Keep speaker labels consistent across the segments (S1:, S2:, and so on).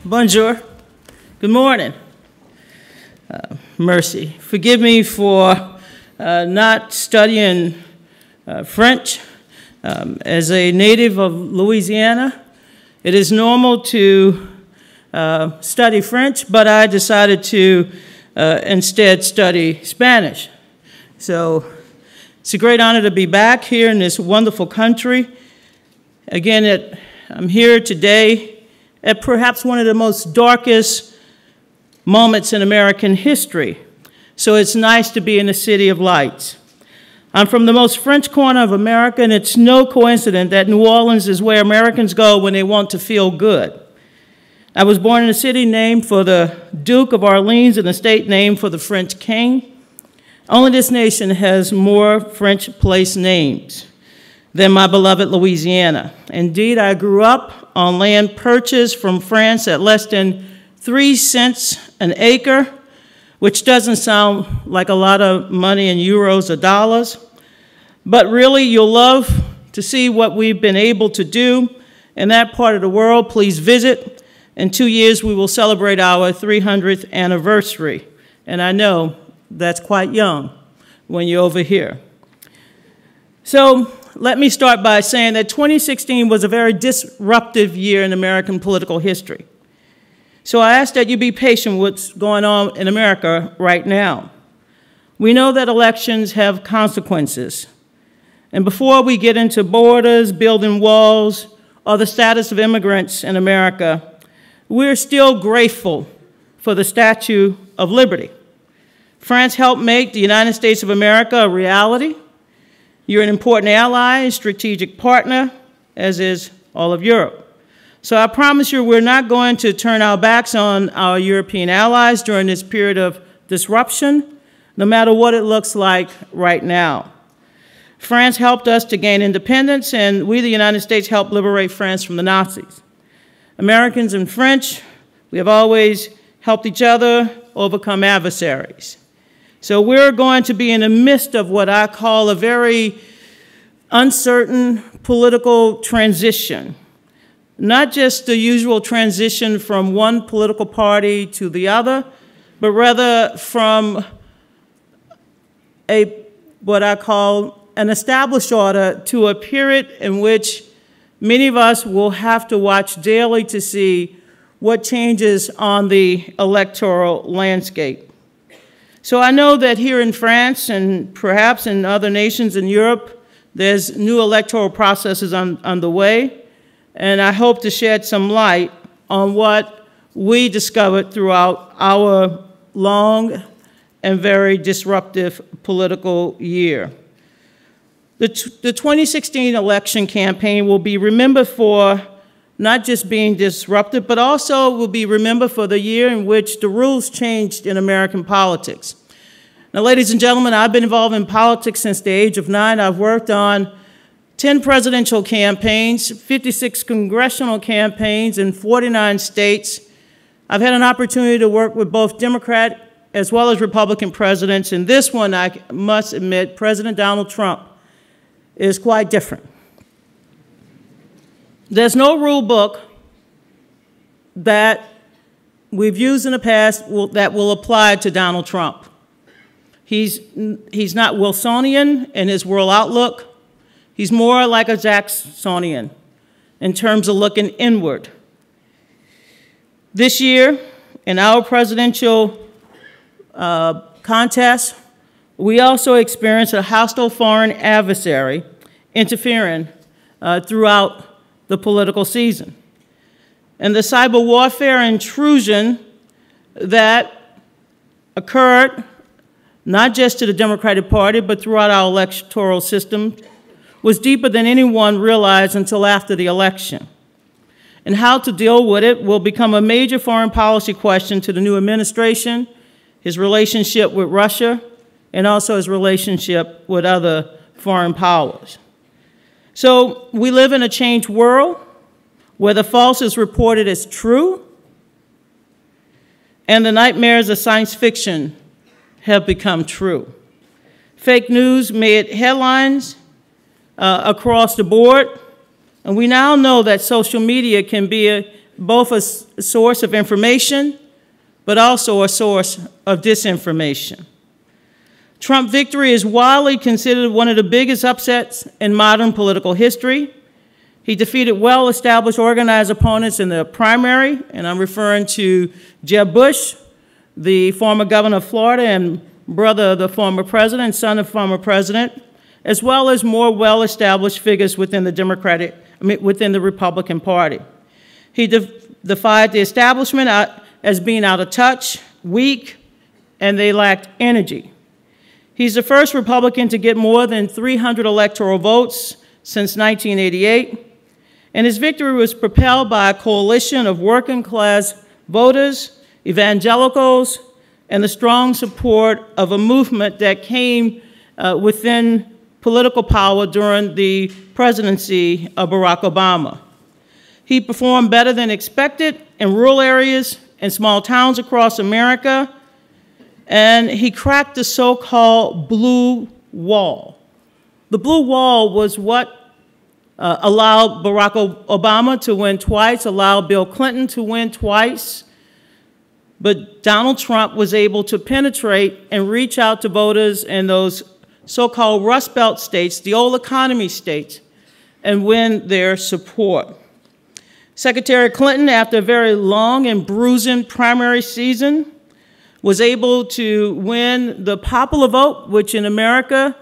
S1: Bonjour. Good morning. Mercy. Forgive me for not studying French. As a native of Louisiana, it is normal to study French, but I decided to instead study Spanish. So it's a great honor to be back here in this wonderful country. Again, I'm here today at perhaps one of the most darkest moments in American history. So it's nice to be in the city of lights. I'm from the most French corner of America, and it's no coincidence that New Orleans is where Americans go when they want to feel good. I was born in a city named for the Duke of Orleans and a state named for the French king. Only this nation has more French place names than my beloved Louisiana. Indeed, I grew up on land purchased from France at less than 3 cents an acre, which doesn't sound like a lot of money in euros or dollars, but really you'll love to see what we've been able to do in that part of the world. Please visit. In 2 years, we will celebrate our 300th anniversary, and I know that's quite young when you're over here. So let me start by saying that 2016 was a very disruptive year in American political history. So I ask that you be patient with what's going on in America right now. We know that elections have consequences. And before we get into borders, building walls, or the status of immigrants in America, we're still grateful for the Statue of Liberty. France helped make the United States of America a reality. You're an important ally and strategic partner, as is all of Europe. So I promise you we're not going to turn our backs on our European allies during this period of disruption, no matter what it looks like right now. France helped us to gain independence, and we, the United States, helped liberate France from the Nazis. Americans and French, we have always helped each other overcome adversaries. So we're going to be in the midst of what I call a very uncertain political transition. Not just the usual transition from one political party to the other, but rather from what I call an established order to a period in which many of us will have to watch daily to see what changes on the electoral landscape. So I know that here in France and perhaps in other nations in Europe, there's new electoral processes underway, and I hope to shed some light on what we discovered throughout our long and very disruptive political year. The 2016 election campaign will be remembered for not just being disruptive, but also will be remembered for the year in which the rules changed in American politics. Now, ladies and gentlemen, I've been involved in politics since the age of 9. I've worked on 10 presidential campaigns, 56 congressional campaigns in 49 states. I've had an opportunity to work with both Democrat as well as Republican presidents, and this one, I must admit, President Donald Trump is quite different. There's no rule book that we've used in the past that will apply to Donald Trump. He's not Wilsonian in his world outlook. He's more like a Jacksonian in terms of looking inward. This year, in our presidential contest, we also experienced a hostile foreign adversary interfering throughout the political season. And the cyber warfare intrusion that occurred not just to the Democratic Party, but throughout our electoral system, was deeper than anyone realized until after the election. And how to deal with it will become a major foreign policy question to the new administration, his relationship with Russia, and also his relationship with other foreign powers. So we live in a changed world where the false is reported as true, and the nightmares of science fiction have become true. Fake news made headlines across the board, and we now know that social media can be both a source of information, but also a source of disinformation. Trump's victory is widely considered one of the biggest upsets in modern political history. He defeated well-established organized opponents in the primary, and I'm referring to Jeb Bush, the former governor of Florida and brother of the former president, son of former president, as well as more well-established figures within the Republican Party. He defied the establishment as being out of touch, weak, and they lacked energy. He's the first Republican to get more than 300 electoral votes since 1988, and his victory was propelled by a coalition of working-class voters, evangelicals, and the strong support of a movement that came within political power during the presidency of Barack Obama. He performed better than expected in rural areas and small towns across America, and he cracked the so-called blue wall. The blue wall was what allowed Barack Obama to win twice, allowed Bill Clinton to win twice, but Donald Trump was able to penetrate and reach out to voters in those so-called Rust Belt states, the old economy states, and win their support. Secretary Clinton, after a very long and bruising primary season, was able to win the popular vote, which in America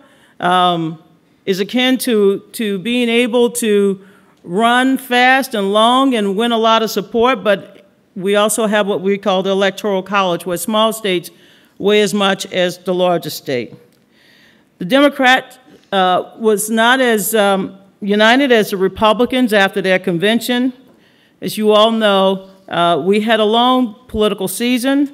S1: is akin to being able to run fast and long and win a lot of support, but we also have what we call the Electoral College, where small states weigh as much as the largest state. The Democrat was not as united as the Republicans after their convention. As you all know, we had a long political season,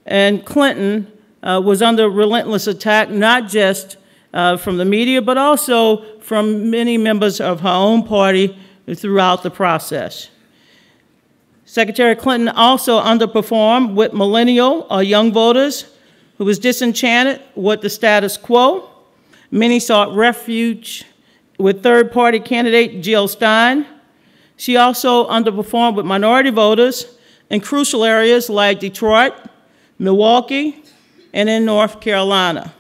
S1: and Clinton was under relentless attack, not just from the media, but also from many members of her own party throughout the process. Secretary Clinton also underperformed with millennial or young voters who was disenchanted with the status quo. Many sought refuge with third-party candidate Jill Stein. She also underperformed with minority voters in crucial areas like Detroit, Milwaukee, and in North Carolina.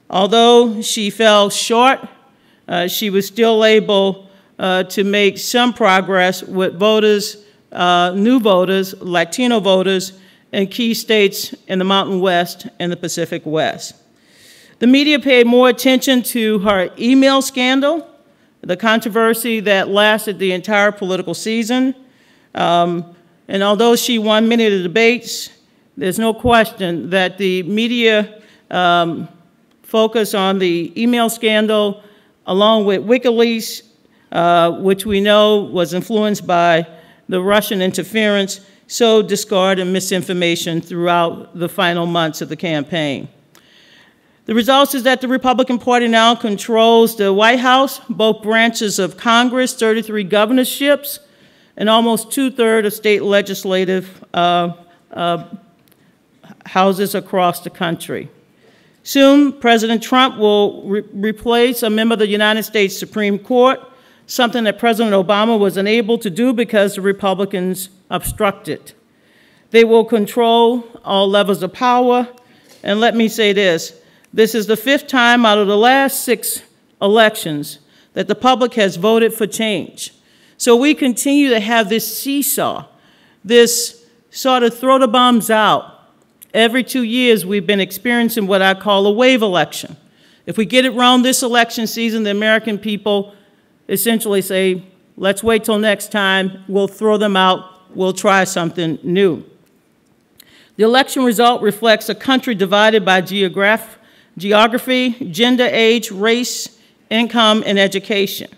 S1: Although she fell short, she was still able to make some progress with voters, new voters, Latino voters, in key states in the Mountain West and the Pacific West. The media paid more attention to her email scandal, the controversy that lasted the entire political season. And although she won many of the debates, there's no question that the media focus on the email scandal, along with WikiLeaks, which we know was influenced by the Russian interference, sowed discord and misinformation throughout the final months of the campaign. The result is that the Republican Party now controls the White House, both branches of Congress, 33 governorships, and almost 2/3 of state legislative houses across the country. Soon, President Trump will replace a member of the United States Supreme Court, something that President Obama was unable to do because the Republicans obstructed. They will control all levels of power, and let me say this is the 5th time out of the last 6 elections that the public has voted for change. So we continue to have this seesaw, this sort of throw the bombs out. Every 2 years, we've been experiencing what I call a wave election. If we get it wrong this election season, the American people essentially say, let's wait till next time, we'll throw them out, we'll try something new. The election result reflects a country divided by geography, gender, age, race, income, and education.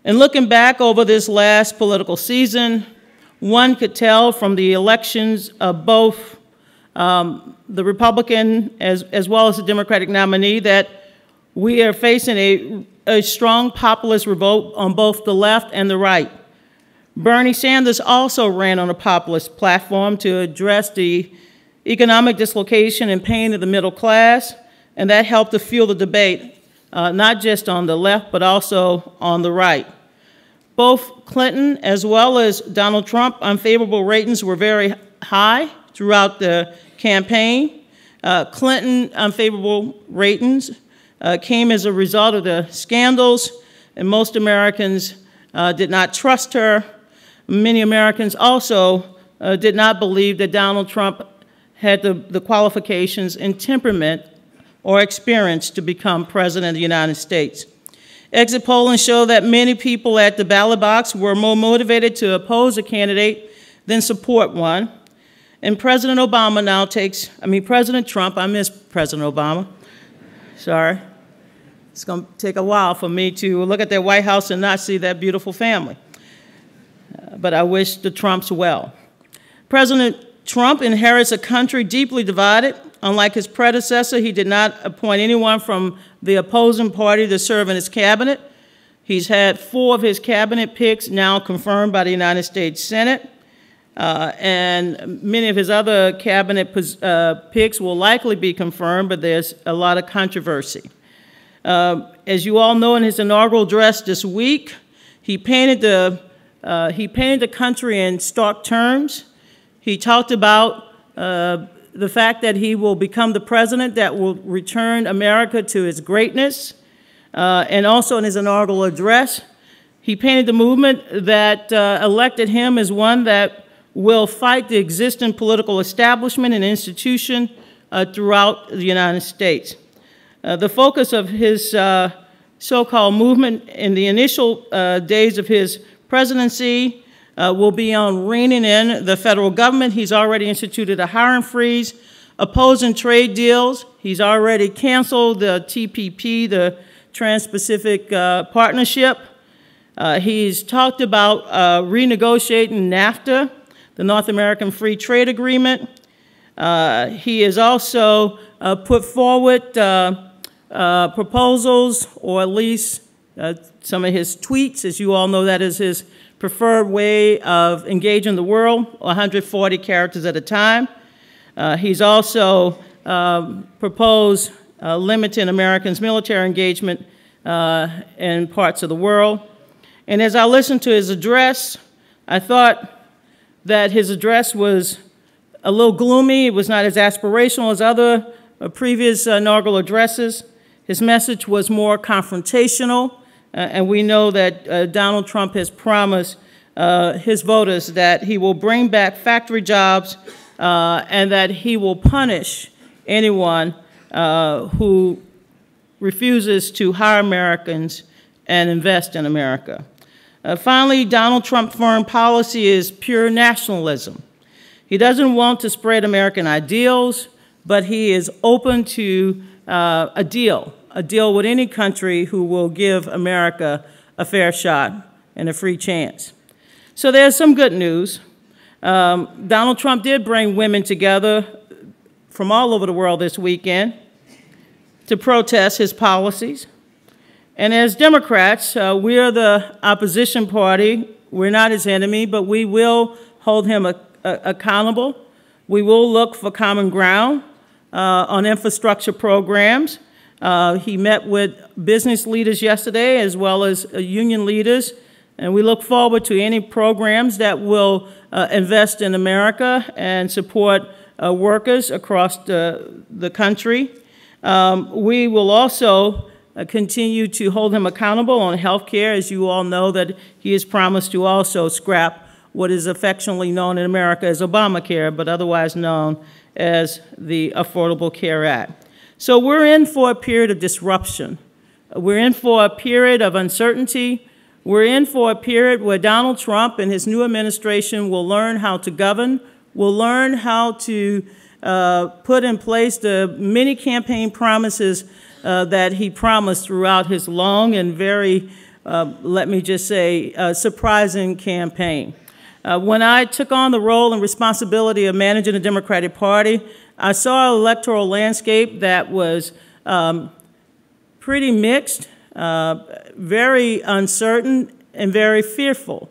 S1: And looking back over this last political season, one could tell from the elections of both the Republican as well as the Democratic nominee that we are facing a strong populist revolt on both the left and the right. Bernie Sanders also ran on a populist platform to address the economic dislocation and pain of the middle class, and that helped to fuel the debate, not just on the left, but also on the right. Both Clinton as well as Donald Trump unfavorable ratings were very high throughout the campaign. Clinton unfavorable ratings came as a result of the scandals, and most Americans did not trust her. Many Americans also did not believe that Donald Trump had the qualifications and temperament or experience to become President of the United States. Exit polling showed that many people at the ballot box were more motivated to oppose a candidate than support one. And President Trump, I miss President Obama, sorry. It's going to take a while for me to look at that White House and not see that beautiful family. But I wish the Trumps well. President Trump inherits a country deeply divided. Unlike his predecessor, he did not appoint anyone from the opposing party to serve in his cabinet. He's had 4 of his cabinet picks now confirmed by the United States Senate. And many of his other cabinet picks will likely be confirmed, but there's a lot of controversy. As you all know, in his inaugural address this week, he painted the country in stark terms. He talked about the fact that he will become the president that will return America to its greatness. And also in his inaugural address, he painted the movement that elected him as one that will fight the existing political establishment and institution throughout the United States. The focus of his so-called movement in the initial days of his presidency will be on reining in the federal government. He's already instituted a hiring freeze, opposing trade deals. He's already canceled the TPP, the Trans-Pacific Partnership. He's talked about renegotiating NAFTA, the North American Free Trade Agreement. He has also put forward proposals, or at least some of his tweets. As you all know, that is his preferred way of engaging the world, 140 characters at a time. He's also proposed limiting Americans' military engagement in parts of the world. And as I listened to his address, I thought that his address was a little gloomy. It was not as aspirational as other previous inaugural addresses. His message was more confrontational, and we know that Donald Trump has promised his voters that he will bring back factory jobs and that he will punish anyone who refuses to hire Americans and invest in America. Finally, Donald Trump's foreign policy is pure nationalism. He doesn't want to spread American ideals, but he is open to a deal with any country who will give America a fair shot and a free chance. So there's some good news. Donald Trump did bring women together from all over the world this weekend to protest his policies. And as Democrats, we are the opposition party. We're not his enemy, but we will hold him accountable. We will look for common ground on infrastructure programs. He met with business leaders yesterday as well as union leaders, and we look forward to any programs that will invest in America and support workers across the country. We will also continue to hold him accountable on health care. As you all know, that he has promised to also scrap what is affectionately known in America as Obamacare, but otherwise known as the Affordable Care Act. So we're in for a period of disruption. We're in for a period of uncertainty. We're in for a period where Donald Trump and his new administration will learn how to govern, will learn how to put in place the many campaign promises that he promised throughout his long and very, let me just say, surprising campaign. When I took on the role and responsibility of managing the Democratic Party, I saw an electoral landscape that was pretty mixed, very uncertain, and very fearful.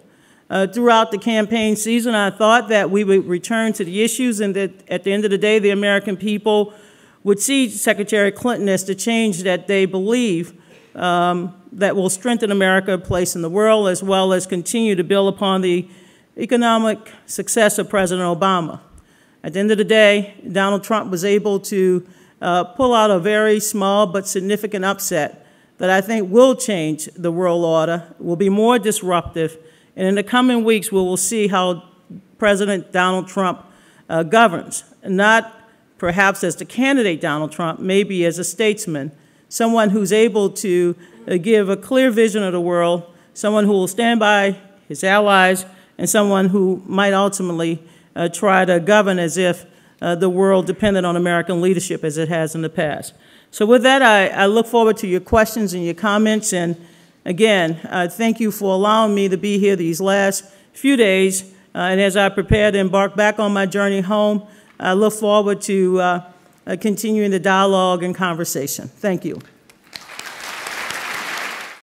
S1: Throughout the campaign season, I thought that we would return to the issues and that at the end of the day, the American people would see Secretary Clinton as the change that they believe that will strengthen America's place in the world, as well as continue to build upon the economic success of President Obama. At the end of the day, Donald Trump was able to pull out a very small but significant upset that I think will change the world order, will be more disruptive, and in the coming weeks we will see how President Donald Trump governs, not perhaps as the candidate Donald Trump, maybe as a statesman, someone who's able to give a clear vision of the world, someone who will stand by his allies, and someone who might ultimately try to govern as if the world depended on American leadership as it has in the past. So with that, I look forward to your questions and your comments, and again, thank you for allowing me to be here these last few days, and as I prepare to embark back on my journey home, I look forward to continuing the dialogue and conversation. Thank you.